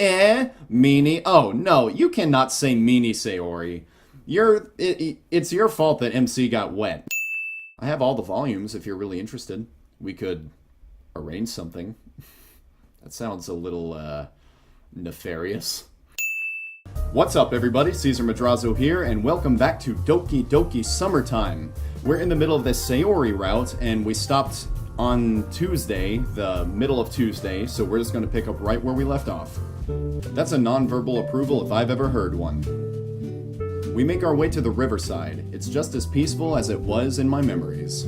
Meanie. Oh, no, you cannot say meanie, Sayori. It's your fault that MC got wet. I have all the volumes if you're really interested. We could arrange something. That sounds a little, nefarious. What's up, everybody? Caesar Madrazo here, and welcome back to Doki Doki Summertime. We're in the middle of this Sayori route, and we stopped on Tuesday, the middle of Tuesday, so we're just going to pick up right where we left off. That's a non-verbal approval if I've ever heard one. We make our way to the riverside. It's just as peaceful as it was in my memories.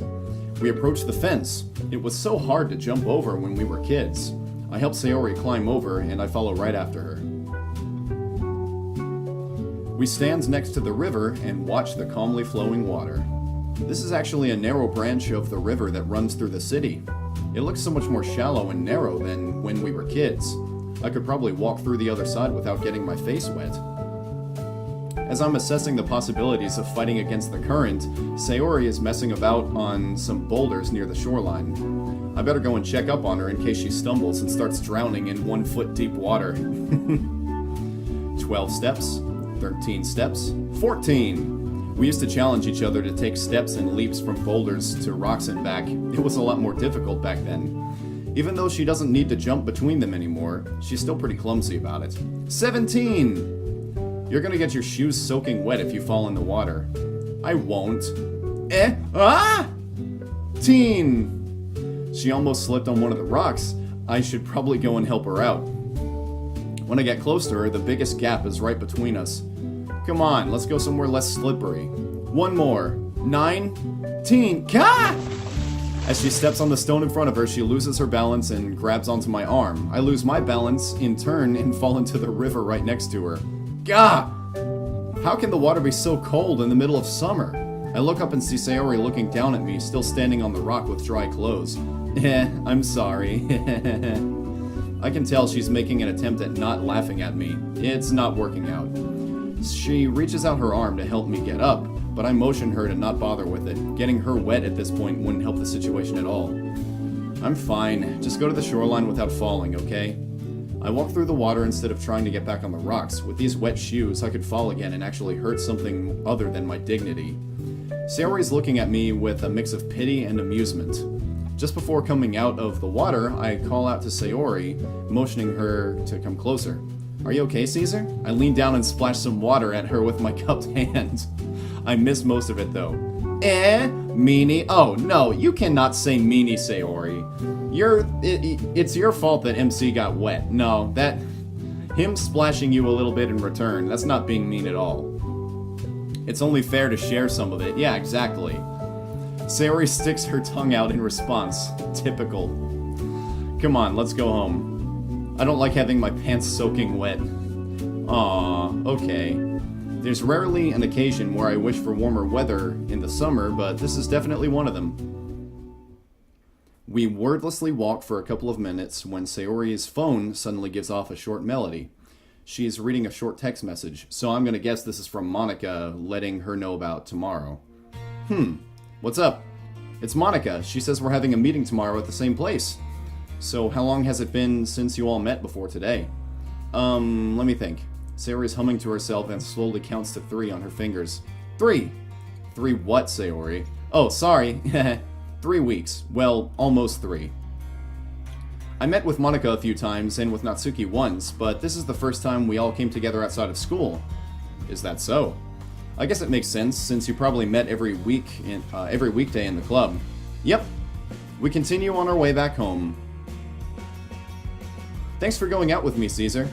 We approach the fence. It was so hard to jump over when we were kids. I help Sayori climb over, and I follow right after her. We stand next to the river and watch the calmly flowing water. This is actually a narrow branch of the river that runs through the city. It looks so much more shallow and narrow than when we were kids. I could probably walk through the other side without getting my face wet. As I'm assessing the possibilities of fighting against the current, Sayori is messing about on some boulders near the shoreline. I better go and check up on her in case she stumbles and starts drowning in 1 foot deep water. 12 steps, 13 steps, 14! We used to challenge each other to take steps and leaps from boulders to rocks and back. It was a lot more difficult back then. Even though she doesn't need to jump between them anymore, she's still pretty clumsy about it. 17! You're gonna get your shoes soaking wet if you fall in the water. I won't. Teen! She almost slipped on one of the rocks. I should probably go and help her out. When I get close to her, the biggest gap is right between us. Come on, let's go somewhere less slippery. One more. 19. Gah! As she steps on the stone in front of her, she loses her balance and grabs onto my arm. I lose my balance in turn and fall into the river right next to her. Gah! How can the water be so cold in the middle of summer? I look up and see Sayori looking down at me, still standing on the rock with dry clothes. I'm sorry. I can tell she's making an attempt at not laughing at me. It's not working out. She reaches out her arm to help me get up, but I motion her to not bother with it. Getting her wet at this point wouldn't help the situation at all. I'm fine. Just go to the shoreline without falling, okay? I walk through the water instead of trying to get back on the rocks. With these wet shoes, I could fall again and actually hurt something other than my dignity. Sayori's looking at me with a mix of pity and amusement. Just before coming out of the water, I call out to Sayori, motioning her to come closer. Are you okay, Caesar? I lean down and splash some water at her with my cupped hand. I miss most of it, though. Meanie. Oh, no, you cannot say meanie, Sayori. It's your fault that MC got wet. No, him splashing you a little bit in return, that's not being mean at all. It's only fair to share some of it. Yeah, exactly. Sayori sticks her tongue out in response. Typical. Come on, let's go home. I don't like having my pants soaking wet. Aww, okay. There's rarely an occasion where I wish for warmer weather in the summer, but this is definitely one of them. We wordlessly walk for a couple of minutes when Sayori's phone suddenly gives off a short melody. She's reading a short text message, so I'm gonna guess this is from Monica letting her know about tomorrow. What's up? It's Monica. She says we're having a meeting tomorrow at the same place. So how long has it been since you all met before today? Let me think. Sayori's humming to herself and slowly counts to 3 on her fingers. 3! 3 what, Sayori? Oh, sorry. 3 weeks. Well, almost 3. I met with Monica a few times and with Natsuki once, but this is the first time we all came together outside of school. Is that so? I guess it makes sense, since you probably met every weekday in the club. Yep. We continue on our way back home. Thanks for going out with me, Caesar.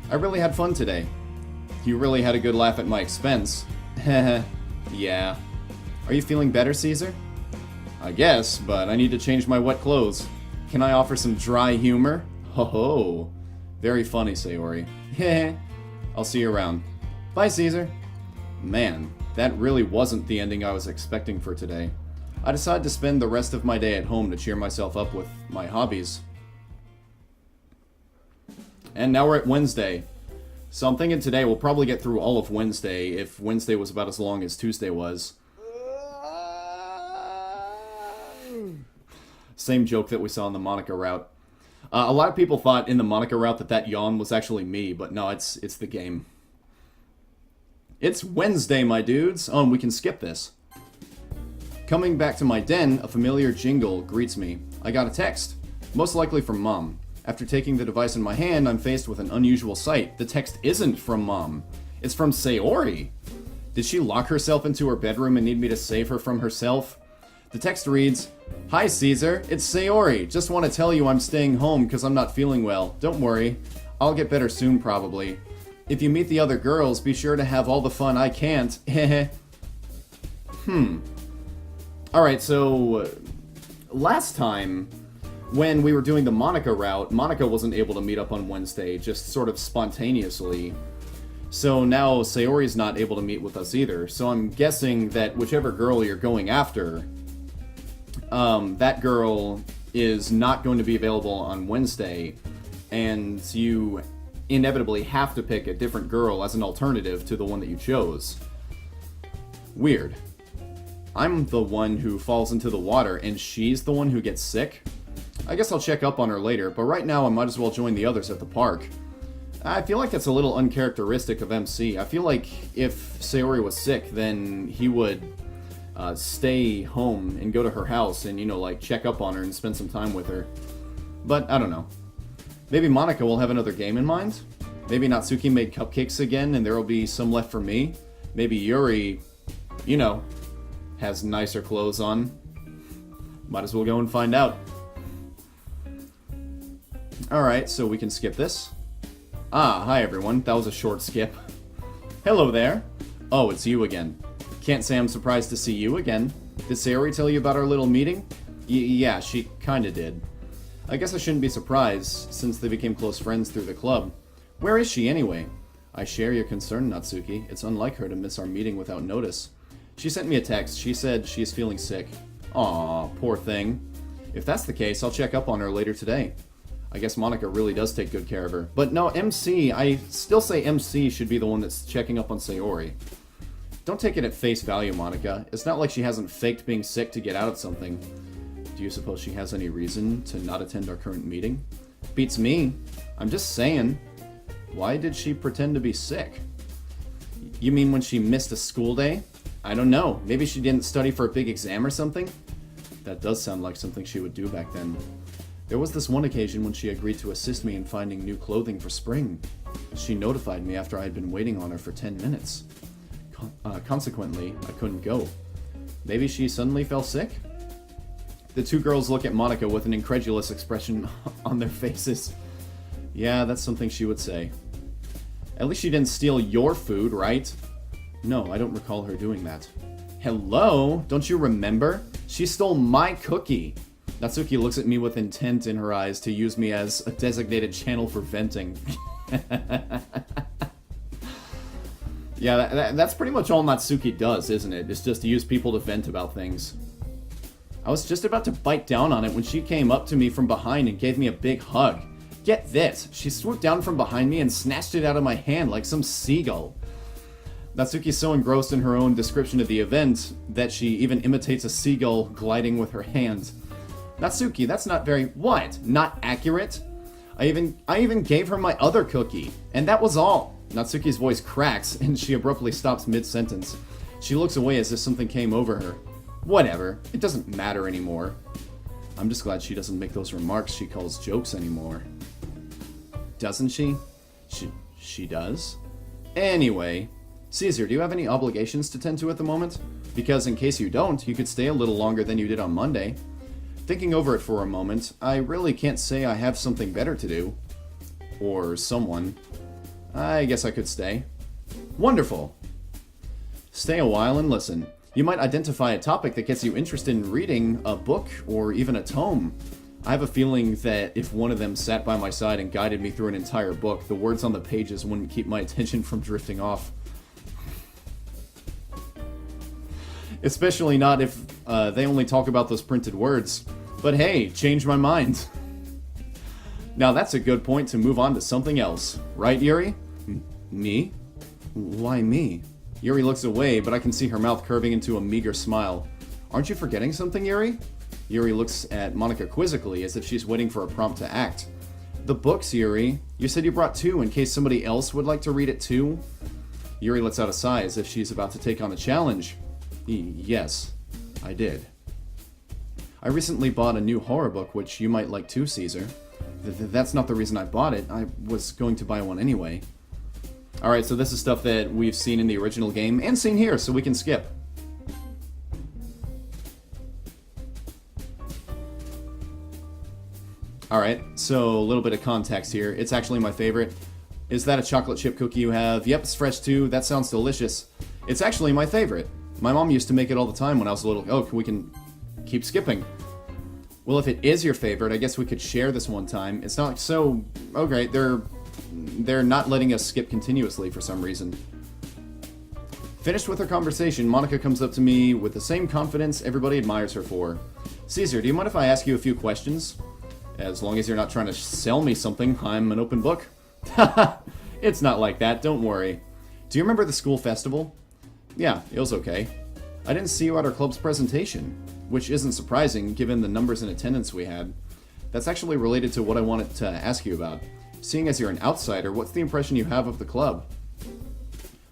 I really had fun today. You really had a good laugh at my expense. Heh. Yeah. Are you feeling better, Caesar? I guess, but I need to change my wet clothes. Can I offer some dry humor? Ho ho. Very funny, Sayori. Heh. I'll see you around. Bye, Caesar. Man, that really wasn't the ending I was expecting for today. I decided to spend the rest of my day at home to cheer myself up with my hobbies. And now we're at Wednesday. So I'm thinking today we'll probably get through all of Wednesday, if Wednesday was about as long as Tuesday was. Same joke that we saw on the Monica route. A lot of people thought in the Monica route that yawn was actually me, but no, it's the game. It's Wednesday, my dudes. Oh, and we can skip this. Coming back to my den, a familiar jingle greets me. I got a text, most likely from Mom. After taking the device in my hand, I'm faced with an unusual sight. The text isn't from Mom. It's from Sayori. Did she lock herself into her bedroom and need me to save her from herself? The text reads, "Hi Caesar, it's Sayori. Just want to tell you I'm staying home because I'm not feeling well. Don't worry. I'll get better soon probably. If you meet the other girls, be sure to have all the fun I can't. Heh." Alright, so last time when we were doing the Monica route, Monica wasn't able to meet up on Wednesday, just sort of spontaneously. So now Sayori's not able to meet with us either. So I'm guessing that whichever girl you're going after, that girl is not going to be available on Wednesday, and you inevitably have to pick a different girl as an alternative to the one that you chose. Weird. I'm the one who falls into the water, and she's the one who gets sick? I guess I'll check up on her later, but right now I might as well join the others at the park. I feel like that's a little uncharacteristic of MC. I feel like if Sayori was sick, then he would stay home and go to her house and, you know, like, check up on her and spend some time with her. But, I don't know. Maybe Monica will have another game in mind? Maybe Natsuki made cupcakes again and there will be some left for me? Maybe Yuri, you know, has nicer clothes on? Might as well go and find out. Alright, so we can skip this. Ah, hi everyone. That was a short skip. Hello there. Oh, it's you again. Can't say I'm surprised to see you again. Did Sayori tell you about our little meeting? Yeah, she kinda did. I guess I shouldn't be surprised, since they became close friends through the club. Where is she anyway? I share your concern, Natsuki. It's unlike her to miss our meeting without notice. She sent me a text. She said she's feeling sick. Aw, poor thing. If that's the case, I'll check up on her later today. I guess Monica really does take good care of her. But no, MC, I still say MC should be the one that's checking up on Sayori. Don't take it at face value, Monica. It's not like she hasn't faked being sick to get out of something. Do you suppose she has any reason to not attend our current meeting? Beats me. I'm just saying. Why did she pretend to be sick? You mean when she missed a school day? I don't know. Maybe she didn't study for a big exam or something? That does sound like something she would do back then. There was this one occasion when she agreed to assist me in finding new clothing for spring. She notified me after I had been waiting on her for 10 minutes. Consequently, I couldn't go. Maybe she suddenly fell sick? The two girls look at Monica with an incredulous expression on their faces. Yeah, that's something she would say. At least she didn't steal your food, right? No, I don't recall her doing that. Hello? Don't you remember? She stole my cookie. Natsuki looks at me with intent in her eyes to use me as a designated channel for venting. Yeah, that's pretty much all Natsuki does, isn't it? It's just to use people to vent about things. I was just about to bite down on it when she came up to me from behind and gave me a big hug. Get this, she swooped down from behind me and snatched it out of my hand like some seagull. Natsuki's so engrossed in her own description of the event that she even imitates a seagull gliding with her hand. Natsuki, that's not very... What? Not accurate? I even gave her my other cookie, and that was all. Natsuki's voice cracks, and she abruptly stops mid-sentence. She looks away as if something came over her. Whatever, it doesn't matter anymore. I'm just glad she doesn't make those remarks she calls jokes anymore. Doesn't she? She does? Anyway, Caesar, do you have any obligations to tend to at the moment? Because in case you don't, you could stay a little longer than you did on Monday. Thinking over it for a moment, I really can't say I have something better to do. Or someone. I guess I could stay. Wonderful! Stay a while and listen. You might identify a topic that gets you interested in reading a book or even a tome. I have a feeling that if one of them sat by my side and guided me through an entire book, the words on the pages wouldn't keep my attention from drifting off. Especially not if they only talk about those printed words. But hey, change my mind. Now that's a good point to move on to something else. Right, Yuri? Me? Why me? Yuri looks away, but I can see her mouth curving into a meager smile. Aren't you forgetting something, Yuri? Yuri looks at Monica quizzically as if she's waiting for a prompt to act. The books, Yuri. You said you brought 2 in case somebody else would like to read it too? Yuri lets out a sigh as if she's about to take on a challenge. Yes, I did. I recently bought a new horror book, which you might like too, Caesar. That's not the reason I bought it. I was going to buy one anyway. Alright, so this is stuff that we've seen in the original game and seen here, so we can skip. Alright, so a little bit of context here. It's actually my favorite. Is that a chocolate chip cookie you have? Yep, it's fresh too. That sounds delicious. It's actually my favorite. My mom used to make it all the time when I was little. Oh, we can keep skipping. Well, if it is your favorite, I guess we could share this one time. It's not so... Okay, they're not letting us skip continuously for some reason. Finished with her conversation, Monica comes up to me with the same confidence everybody admires her for. Caesar, do you mind if I ask you a few questions? As long as you're not trying to sell me something, I'm an open book. Haha, it's not like that, don't worry. Do you remember the school festival? Yeah, it was okay. I didn't see you at our club's presentation, which isn't surprising given the numbers in attendance we had. That's actually related to what I wanted to ask you about. Seeing as you're an outsider, what's the impression you have of the club?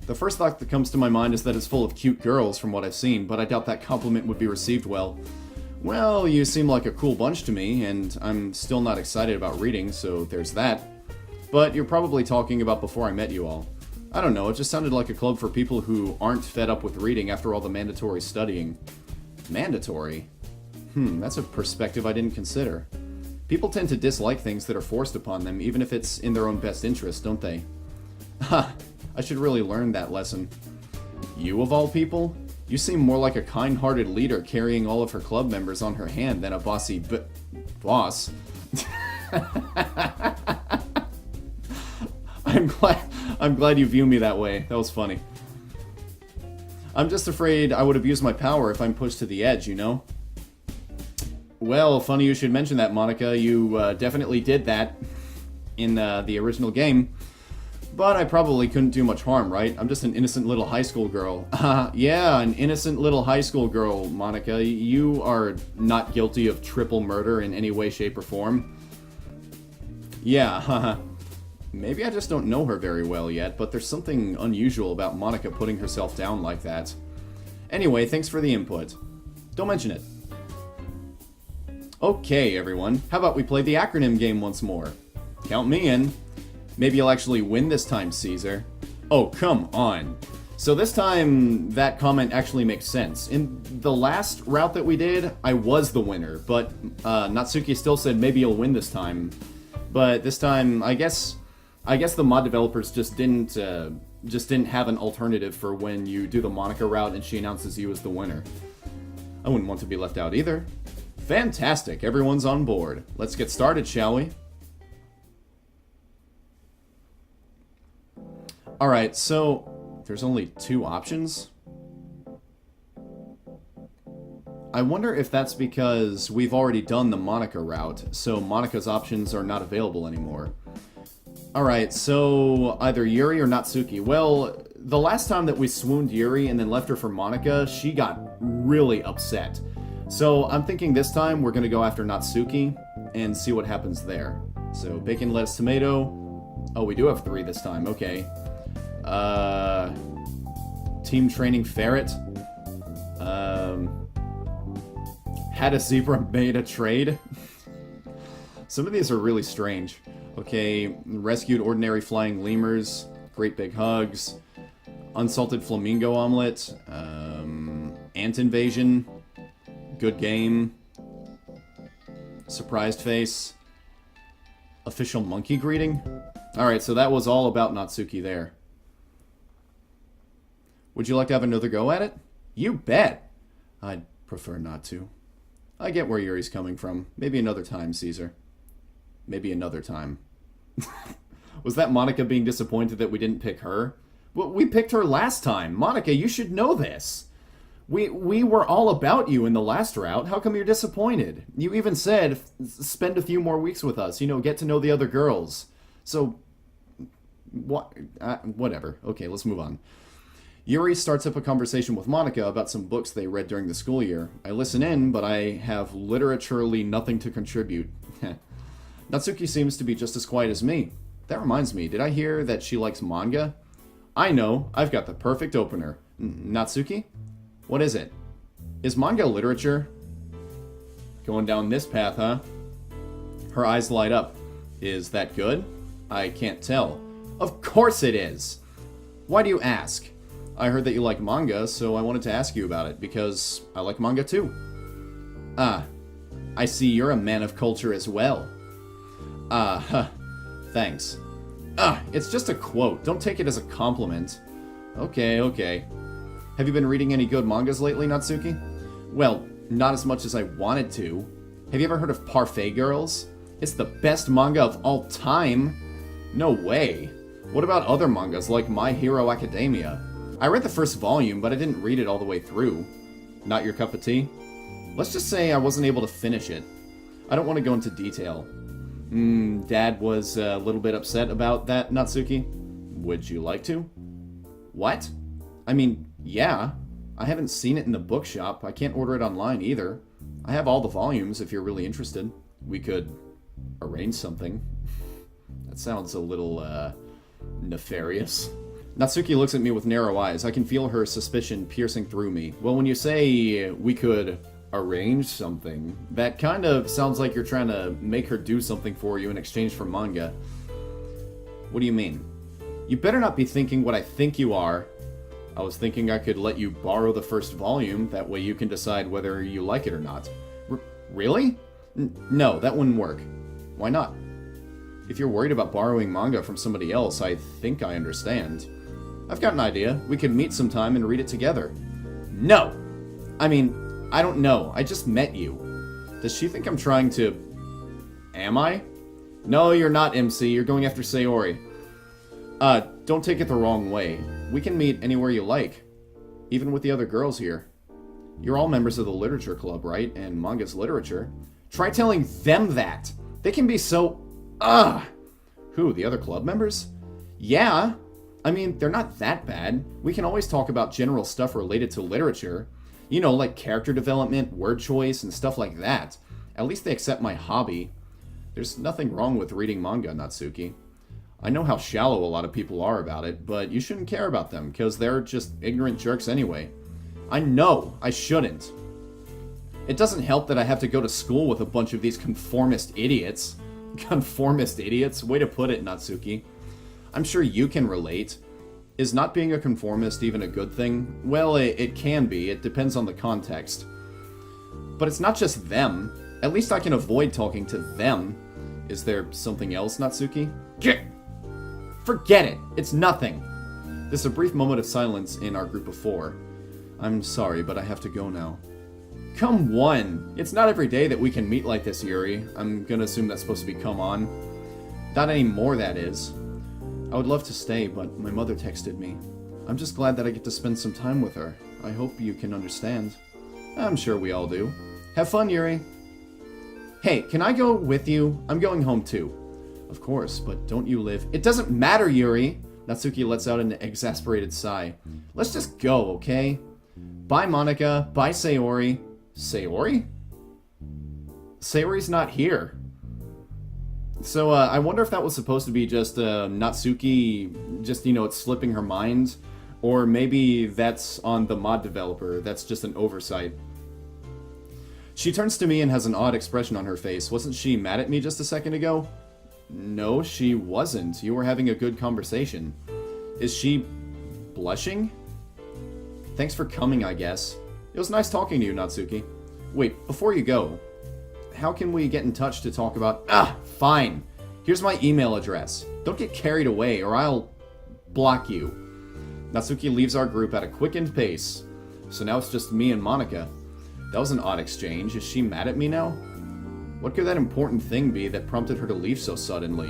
The first thought that comes to my mind is that it's full of cute girls from what I've seen, but I doubt that compliment would be received well. Well, you seem like a cool bunch to me, and I'm still not excited about reading, so there's that. But you're probably talking about before I met you all. I don't know, it just sounded like a club for people who aren't fed up with reading after all the mandatory studying. Mandatory? That's a perspective I didn't consider. People tend to dislike things that are forced upon them, even if it's in their own best interest, don't they? Ha! I should really learn that lesson. You of all people? You seem more like a kind-hearted leader carrying all of her club members on her hand than a bossy boss. I'm glad you view me that way. That was funny. I'm just afraid I would abuse my power if I'm pushed to the edge, you know? Well, funny you should mention that, Monica. You definitely did that in the original game. But I probably couldn't do much harm, right? I'm just an innocent little high school girl. Yeah, an innocent little high school girl, Monica. You are not guilty of triple murder in any way, shape, or form. Yeah, haha. Maybe I just don't know her very well yet, but there's something unusual about Monica putting herself down like that. Anyway, thanks for the input. Don't mention it. Okay, everyone. How about we play the acronym game once more? Count me in. Maybe you'll actually win this time, Caesar. Oh, come on. So this time, that comment actually makes sense. In the last route that we did, I was the winner, but Natsuki still said maybe you'll win this time. But this time, I guess the mod developers just didn't have an alternative for when you do the Monica route and she announces you as the winner. I wouldn't want to be left out either. Fantastic, everyone's on board. Let's get started, shall we? Alright, so there's only 2 options. I wonder if that's because we've already done the Monica route, so Monica's options are not available anymore. Alright, so either Yuri or Natsuki. Well, the last time that we swooned Yuri and then left her for Monica, she got really upset. So I'm thinking this time we're going to go after Natsuki and see what happens there. So bacon, lettuce, tomato. Oh, we do have 3 this time. Okay. Team training ferret. Had a zebra made a trade. Some of these are really strange. Okay, rescued ordinary flying lemurs, great big hugs, unsalted flamingo omelet, ant invasion, good game, surprised face, official monkey greeting. Alright, so that was all about Natsuki there. Would you like to have another go at it? You bet! I'd prefer not to. I get where Yuri's coming from. Maybe another time, Caesar. Maybe another time. Was that Monica being disappointed that we didn't pick her? Well, we picked her last time. Monica, you should know this. We were all about you in the last route. How come you're disappointed? You even said, spend a few more weeks with us. You know, get to know the other girls. So, whatever. Okay, let's move on. Yuri starts up a conversation with Monica about some books they read during the school year. I listen in, but I have literaturely nothing to contribute. Natsuki seems to be just as quiet as me. That reminds me, did I hear that she likes manga? I know, I've got the perfect opener. Natsuki? What is it? Is manga literature? Going down this path, huh? Her eyes light up. Is that good? I can't tell. Of course it is! Why do you ask? I heard that you like manga, so I wanted to ask you about it, because I like manga too. Ah, I see you're a man of culture as well. Thanks. It's just a quote. Don't take it as a compliment. Okay. Have you been reading any good mangas lately, Natsuki? Well, not as much as I wanted to. Have you ever heard of Parfait Girls? It's the best manga of all time. No way. What about other mangas like My Hero Academia? I read the first volume, but I didn't read it all the way through. Not your cup of tea? Let's just say I wasn't able to finish it. I don't want to go into detail. Dad was a little bit upset about that, Natsuki. Would you like to? What? I mean, yeah. I haven't seen it in the bookshop. I can't order it online either. I have all the volumes if you're really interested. We could arrange something. That sounds a little, nefarious. Natsuki looks at me with narrow eyes. I can feel her suspicion piercing through me. Well, when you say we could arrange something, that kind of sounds like you're trying to make her do something for you in exchange for manga. What do you mean? You better not be thinking what I think you are. I was thinking I could let you borrow the first volume, that way you can decide whether you like it or not. Really? No, that wouldn't work. Why not? If you're worried about borrowing manga from somebody else, I think I understand. I've got an idea. We could meet sometime and read it together. No! I mean, I don't know. I just met you. Does she think I'm trying to... Am I? No, you're not, MC. You're going after Sayori. Don't take it the wrong way. We can meet anywhere you like. Even with the other girls here. You're all members of the literature club, right? And manga's literature. Try telling them that! They can be so... Who, the other club members? Yeah. I mean, they're not that bad. We can always talk about general stuff related to literature. You know, like character development, word choice, and stuff like that. At least they accept my hobby. There's nothing wrong with reading manga, Natsuki. I know how shallow a lot of people are about it, but you shouldn't care about them, because they're just ignorant jerks anyway. I know, I shouldn't. It doesn't help that I have to go to school with a bunch of these conformist idiots. Conformist idiots? Way to put it, Natsuki. I'm sure you can relate. Is not being a conformist even a good thing? Well, it can be. It depends on the context. But it's not just them. At least I can avoid talking to them. Is there something else, Natsuki? Forget it! It's nothing! There's a brief moment of silence in our group of four. I'm sorry, but I have to go now. Come on! It's not every day that we can meet like this, Yuri. I'm gonna assume that's supposed to be come on. Not anymore, that is. I would love to stay, but my mother texted me. I'm just glad that I get to spend some time with her. I hope you can understand. I'm sure we all do. Have fun, Yuri. Hey, can I go with you? I'm going home too. Of course, but don't you live... It doesn't matter, Yuri! Natsuki lets out an exasperated sigh. Let's just go, okay? Bye, Monica. Bye, Sayori. Sayori? Sayori's not here. So, I wonder if that was supposed to be just, Natsuki, just, you know, it's slipping her mind. Or maybe that's on the mod developer. That's just an oversight. She turns to me and has an odd expression on her face. Wasn't she mad at me just a second ago? No, she wasn't. You were having a good conversation. Is she blushing? Thanks for coming, I guess. It was nice talking to you, Natsuki. Wait, before you go, how can we get in touch to talk about... Fine. Here's my email address. Don't get carried away, or I'll block you. Natsuki leaves our group at a quickened pace. So now it's just me and Monica. That was an odd exchange. Is she mad at me now? What could that important thing be that prompted her to leave so suddenly?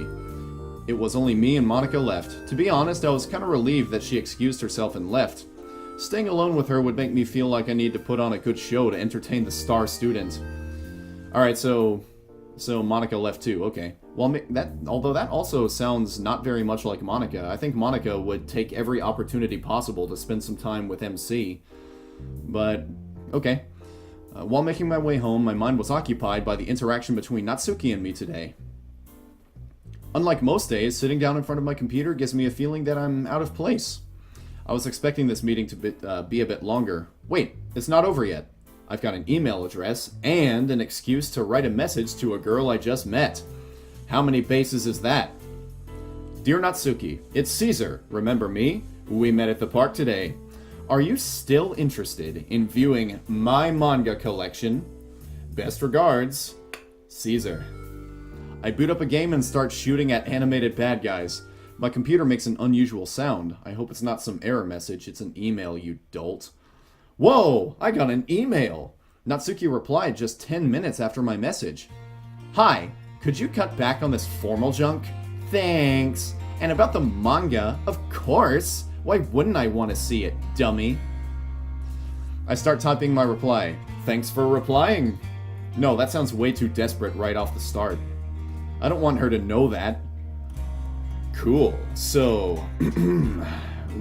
It was only me and Monica left. To be honest, I was kind of relieved that she excused herself and left. Staying alone with her would make me feel like I need to put on a good show to entertain the star student. Alright, so Monica left too, okay. Well, although that also sounds not very much like Monica, I think Monica would take every opportunity possible to spend some time with MC. But, okay. While making my way home, my mind was occupied by the interaction between Natsuki and me today. Unlike most days, sitting down in front of my computer gives me a feeling that I'm out of place. I was expecting this meeting to be a bit longer. Wait, it's not over yet. I've got an email address and an excuse to write a message to a girl I just met. How many bases is that? Dear Natsuki, it's Caesar. Remember me? We met at the park today. Are you still interested in viewing my manga collection? Best regards, Caesar. I boot up a game and start shooting at animated bad guys. My computer makes an unusual sound. I hope it's not some error message. It's an email, you dolt. Whoa! I got an email! Natsuki replied just 10 minutes after my message. Hi, could you cut back on this formal junk? Thanks. And about the manga, of course. Why wouldn't I want to see it, dummy? I start typing my reply. Thanks for replying. No, that sounds way too desperate right off the start. I don't want her to know that. Cool. So,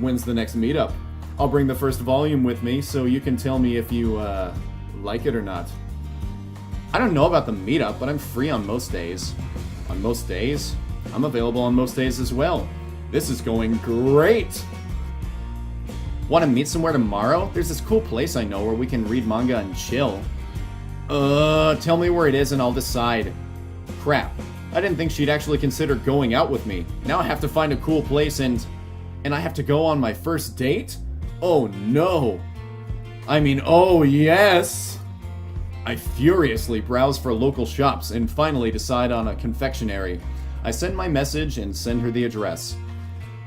when's the next meetup? I'll bring the first volume with me so you can tell me if you, like it or not. I don't know about the meetup, but I'm free on most days. On most days? I'm available on most days as well. This is going great! Want to meet somewhere tomorrow? There's this cool place I know where we can read manga and chill. Tell me where it is and I'll decide. Crap. I didn't think she'd actually consider going out with me. Now I have to find a cool place and I have to go on my first date? Oh no. I mean, oh yes! I furiously browse for local shops and finally decide on a confectionery. I send my message and send her the address.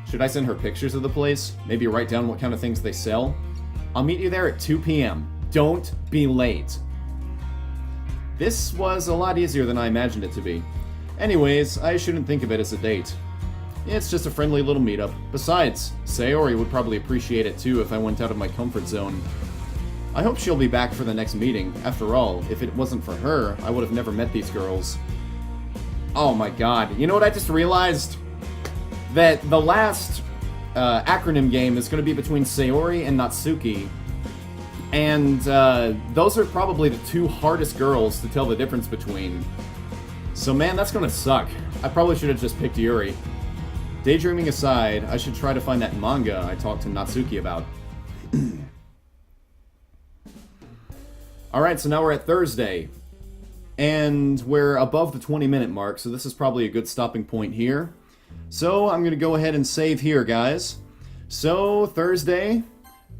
Should I send her pictures of the place? Maybe write down what kind of things they sell? I'll meet you there at 2 p.m. Don't be late. This was a lot easier than I imagined it to be. Anyways, I shouldn't think of it as a date. It's just a friendly little meetup. Besides, Sayori would probably appreciate it too if I went out of my comfort zone. I hope she'll be back for the next meeting. After all, if it wasn't for her, I would have never met these girls. Oh my god, you know what I just realized? That the last acronym game is going to be between Sayori and Natsuki. And those are probably the two hardest girls to tell the difference between. So man, that's going to suck. I probably should have just picked Yuri. Daydreaming aside, I should try to find that manga I talked to Natsuki about. Alright, so now we're at Thursday. And we're above the 20-minute mark, so this is probably a good stopping point here. So I'm going to go ahead and save here, guys. So, Thursday,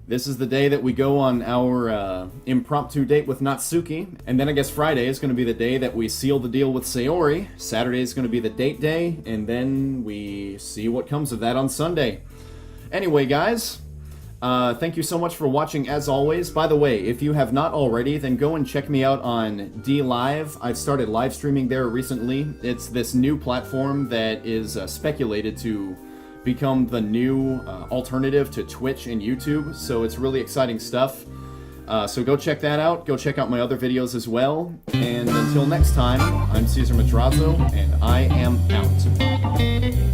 this is the day that we go on our impromptu date with Natsuki. And then I guess Friday is going to be the day that we seal the deal with Sayori. Saturday is going to be the date day, and then we see what comes of that on Sunday. Anyway, guys, thank you so much for watching as always. By the way, if you have not already, then go and check me out on DLive. I've started live streaming there recently. It's this new platform that is speculated to become the new alternative to Twitch and YouTube, so it's really exciting stuff. So go check that out. Go check out my other videos as well. And until next time, I'm Caesar Madrazo, and I am out.